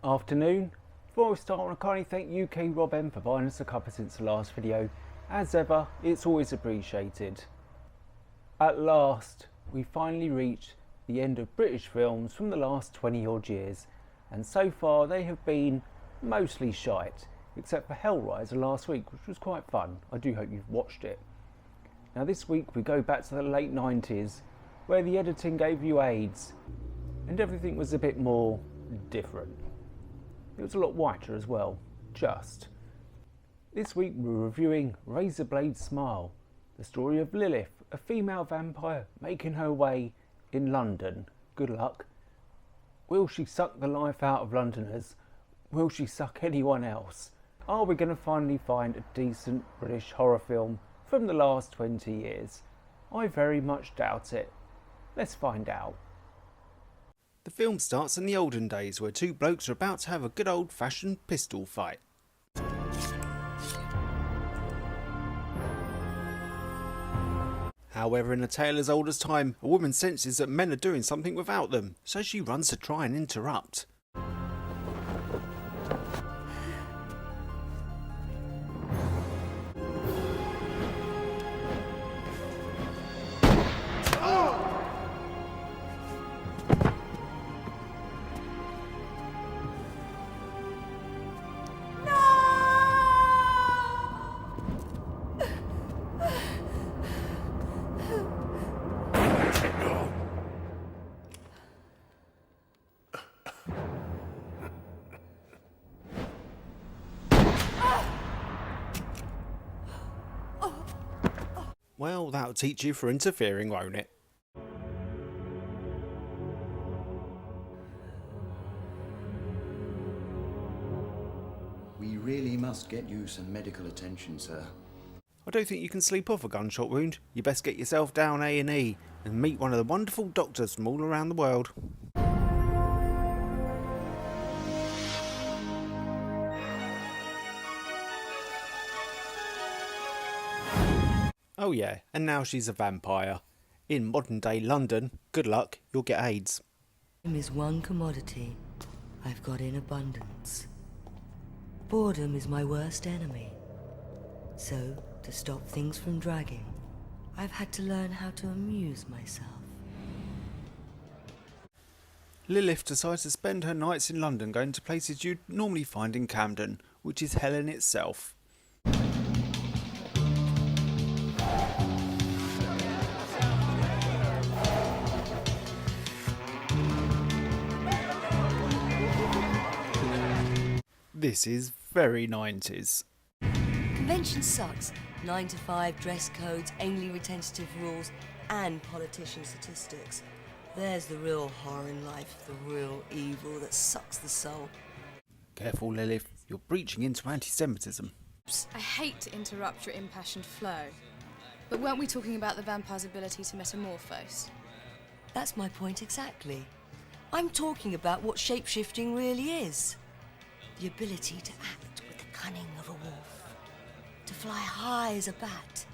Afternoon. Before we start, I want to kindly thank UK Rob M for buying us a cuppa since the last video. As ever, it's always appreciated. At last, we finally reached the end of British films from the last 20 odd years, and so far they have been mostly shite, except for Hellraiser last week, which was quite fun. I do hope you've watched it. Now this week we go back to the late 90s, where the editing gave you AIDS, and everything was a bit more different. It was a lot whiter as well, just. This week we're reviewing Razorblade Smile, the story of Lilith, a female vampire making her way in London. Good luck. Will she suck the life out of Londoners? Will she suck anyone else? Are we going to finally find a decent British horror film from the last 20 years? I very much doubt it. Let's find out. The film starts in the olden days where two blokes are about to have a good old fashioned pistol fight. However, in a tale as old as time, a woman senses that men are doing something without them, so she runs to try and interrupt. Well, that'll teach you for interfering, won't it? We really must get you some medical attention, sir. I don't think you can sleep off a gunshot wound. You best get yourself down A&E and meet one of the wonderful doctors from all around the world. Oh yeah, and now she's a vampire. In modern day London, good luck, you'll get AIDS. Time is one commodity I've got in abundance. Boredom is my worst enemy. So, to stop things from dragging, I've had to learn how to amuse myself. Lilith decides to spend her nights in London going to places you'd normally find in Camden, which is hell in itself. This is very 90s. Convention sucks. 9 to 5 dress codes, anally retentive rules, and politician statistics. There's the real horror in life, the real evil that sucks the soul. Careful, Lilith, you're breaching into anti-Semitism. I hate to interrupt your impassioned flow, but weren't we talking about the vampire's ability to metamorphose? That's my point exactly. I'm talking about what shape-shifting really is. The ability to act with the cunning of a wolf, to fly high as a bat,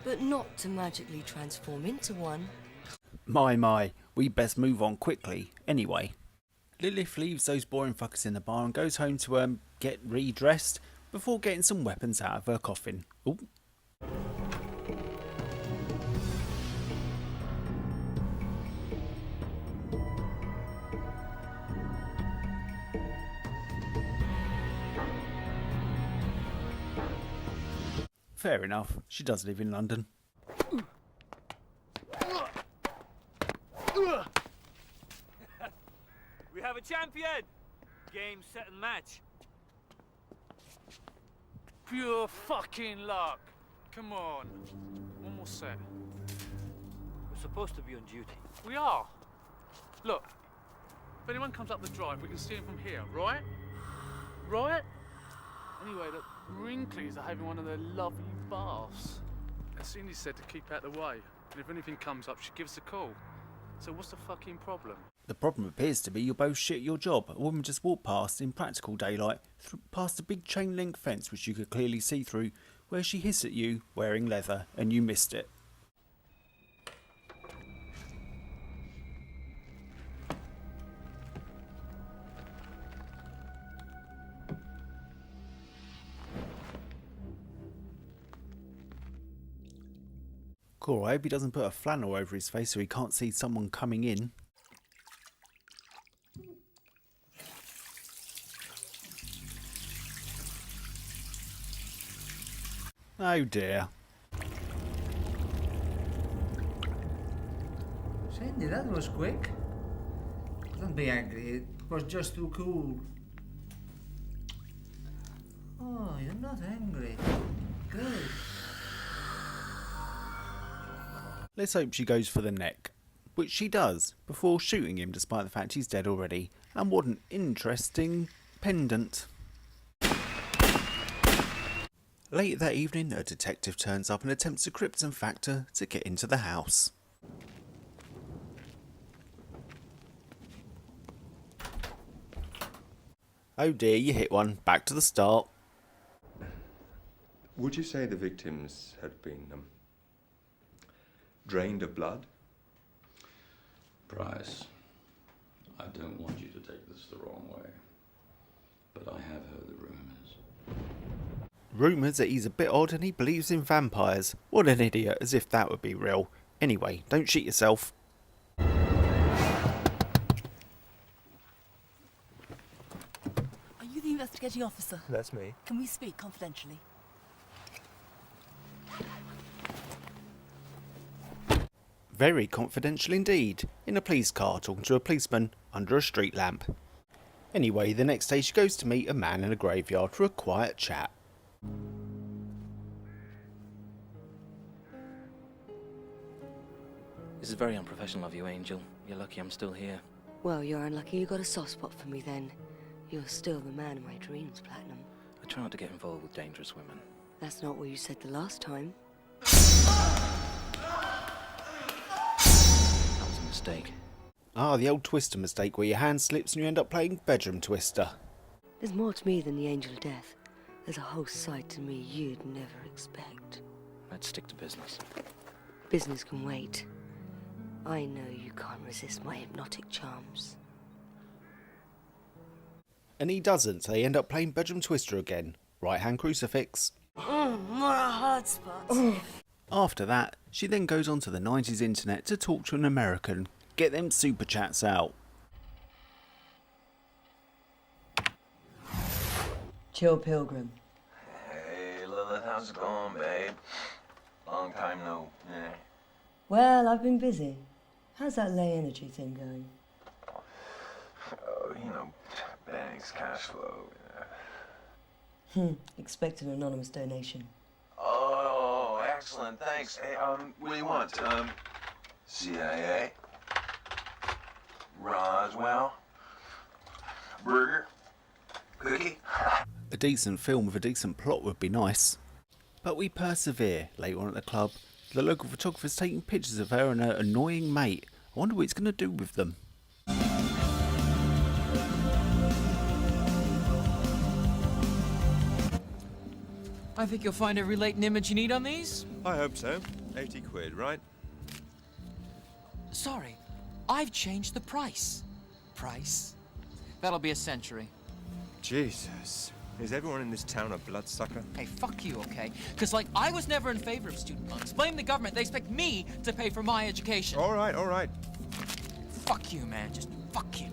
but not to magically transform into one. My, we best move on quickly, anyway. Lilith leaves those boring fuckers in the bar and goes home to get redressed before getting some weapons out of her coffin. Ooh. Fair enough, she does live in London. We have a champion! Game, set and match. Pure fucking luck. Come on. One more set. We're supposed to be on duty. We are. Look. If anyone comes up the drive, we can see him from here, right? Right? Anyway, look, Wrinklies are having one of their lovely baths. And Cindy said to keep out the way. And if anything comes up, she gives us a call. So what's the fucking problem? The problem appears to be you're both shit at your job. A woman just walked past in practical daylight, past a big chain link fence which you could clearly see through, where she hissed at you wearing leather, and you missed it. Cool, I hope he doesn't put a flannel over his face so he can't see someone coming in. Oh dear. Sandy, that was quick. Don't be angry, it was just too cool. Oh, you're not angry. Good. Let's hope she goes for the neck. Which she does, before shooting him despite the fact he's dead already. And what an interesting pendant. Late that evening, a detective turns up and attempts to crypt some factor to get into the house. Oh dear, you hit one. Back to the start. Would you say the victims have been drained of blood? Price, I don't want you to take this the wrong way, but I have heard the rumours. Rumours that he's a bit odd and he believes in vampires. What an idiot, as if that would be real. Anyway, don't shit yourself. Are you the investigating officer? That's me. Can we speak confidentially? Very confidential indeed, in a police car talking to a policeman under a street lamp. Anyway, the next day she goes to meet a man in a graveyard for a quiet chat. This is very unprofessional of you, Angel. You're lucky I'm still here. Well, you're unlucky you got a soft spot for me then. You're still the man of my dreams, Platinum. I try not to get involved with dangerous women. That's not what you said the last time. That was a mistake. Ah, the old Twister mistake where your hand slips and you end up playing bedroom Twister. There's more to me than the angel of death. There's a whole side to me you'd never expect. Let's stick to business. Business can wait. I know you can't resist my hypnotic charms. And he doesn't, so they end up playing bedroom Twister again. Right hand crucifix. More hard spots. After that, she then goes onto the 90s internet to talk to an American. Get them super chats out. Chill Pilgrim. Hey, Lilith, how's it going, babe? Long time no. Yeah. Well, I've been busy. How's that lay energy thing going? Oh, you know, banks, cash flow. Expect an anonymous donation. Oh, excellent, thanks. Hey, what do you want? CIA? Roswell? Burger? Cookie? A decent film with a decent plot would be nice. But we persevere. Later on at the club, the local photographer's taking pictures of her and her annoying mate. I wonder what he's going to do with them. I think you'll find every latent image you need on these. I hope so. 80 quid, right? Sorry, I've changed the price. Price? That'll be a century. Jesus. Is everyone in this town a bloodsucker? Hey, fuck you, okay? Because, like, I was never in favor of student loans. Blame the government. They expect me to pay for my education. All right, all right. Fuck you, man. Just fuck you.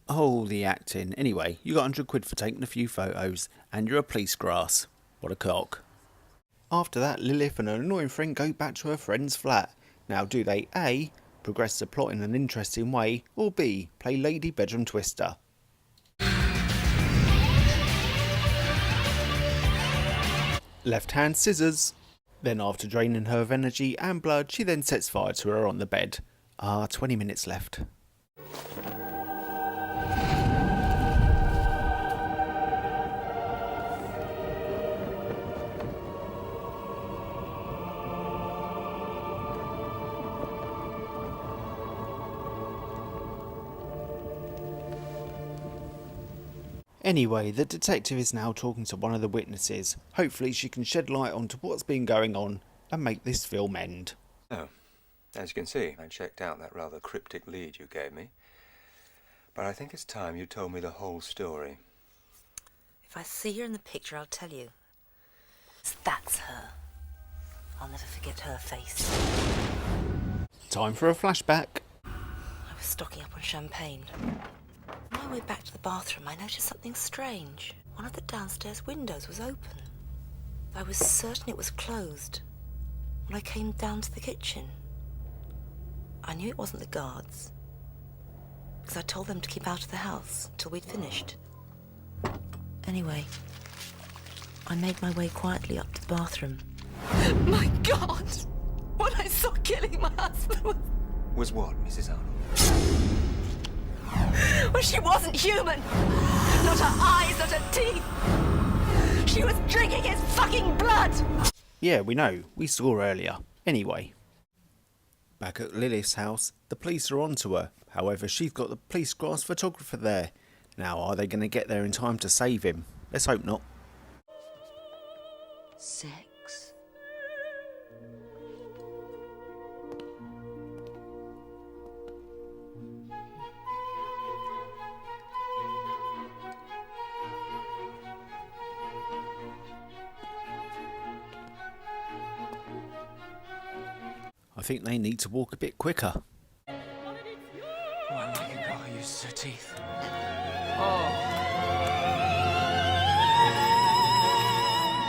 Oh, the acting. Anyway, you got 100 quid for taking a few photos, and you're a police grass. What a cock. After that, Lilith and her annoying friend go back to her friend's flat. Now, do they A, progress the plot in an interesting way, or B, play Lady Bedroom Twister? Left hand scissors. Then after draining her of energy and blood, she then sets fire to her on the bed. 20 minutes left. Anyway, the detective is now talking to one of the witnesses. Hopefully she can shed light onto what's been going on and make this film end. Oh, as you can see, I checked out that rather cryptic lead you gave me. But I think it's time you told me the whole story. If I see her in the picture, I'll tell you. That's her. I'll never forget her face. Time for a flashback. I was stocking up on champagne. On my way back to the bathroom, I noticed something strange. One of the downstairs windows was open. I was certain it was closed when I came down to the kitchen. I knew it wasn't the guards, because I told them to keep out of the house till we'd finished. Anyway, I made my way quietly up to the bathroom. My God! What I saw killing my husband was... Was what, Mrs. Arnold? Well, she wasn't human! Not her eyes, not her teeth! She was drinking his fucking blood! Yeah, we know. We saw earlier. Anyway. Back at Lilith's house, the police are onto her. However, she's got the police grass photographer there. Now, are they going to get there in time to save him? Let's hope not. Sex. I think they need to walk a bit quicker. Why don't you go use her teeth?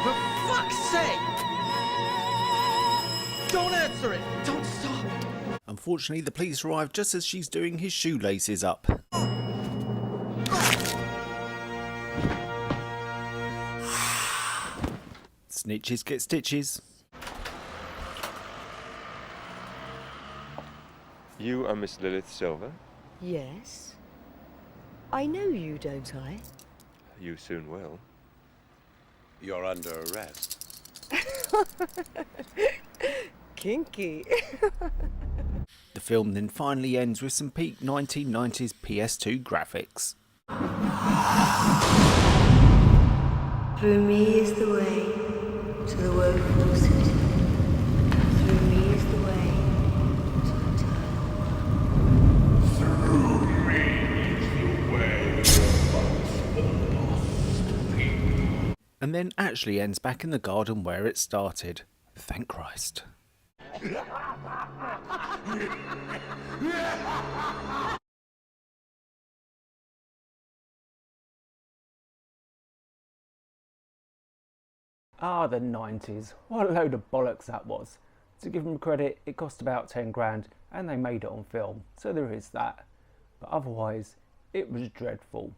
For fuck's sake! Don't answer it! Don't stop! Unfortunately, the police arrive just as she's doing his shoelaces up. Snitches get stitches. You are Miss Lilith Silver? Yes. I know you, don't I? You soon will. You're under arrest. Kinky. The film then finally ends with some peak 1990s PS2 graphics. Through me is the way to the woeful city. Through me is the way to eternity. And then actually ends back in the garden where it started. Thank Christ. Ah, the 90s. What a load of bollocks that was. To give them credit, it cost about 10 grand and they made it on film, so there is that. But otherwise, it was dreadful.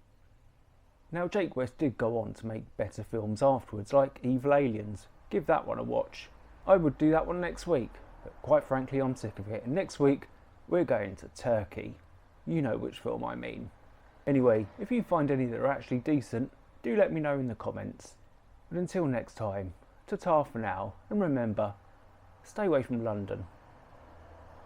Now, Jake West did go on to make better films afterwards, like Evil Aliens. Give that one a watch. I would do that one next week, but quite frankly I'm sick of it, and next week we're going to Turkey. You know which film I mean. Anyway, if you find any that are actually decent, do let me know in the comments. But until next time, ta-ta for now, and remember, stay away from London.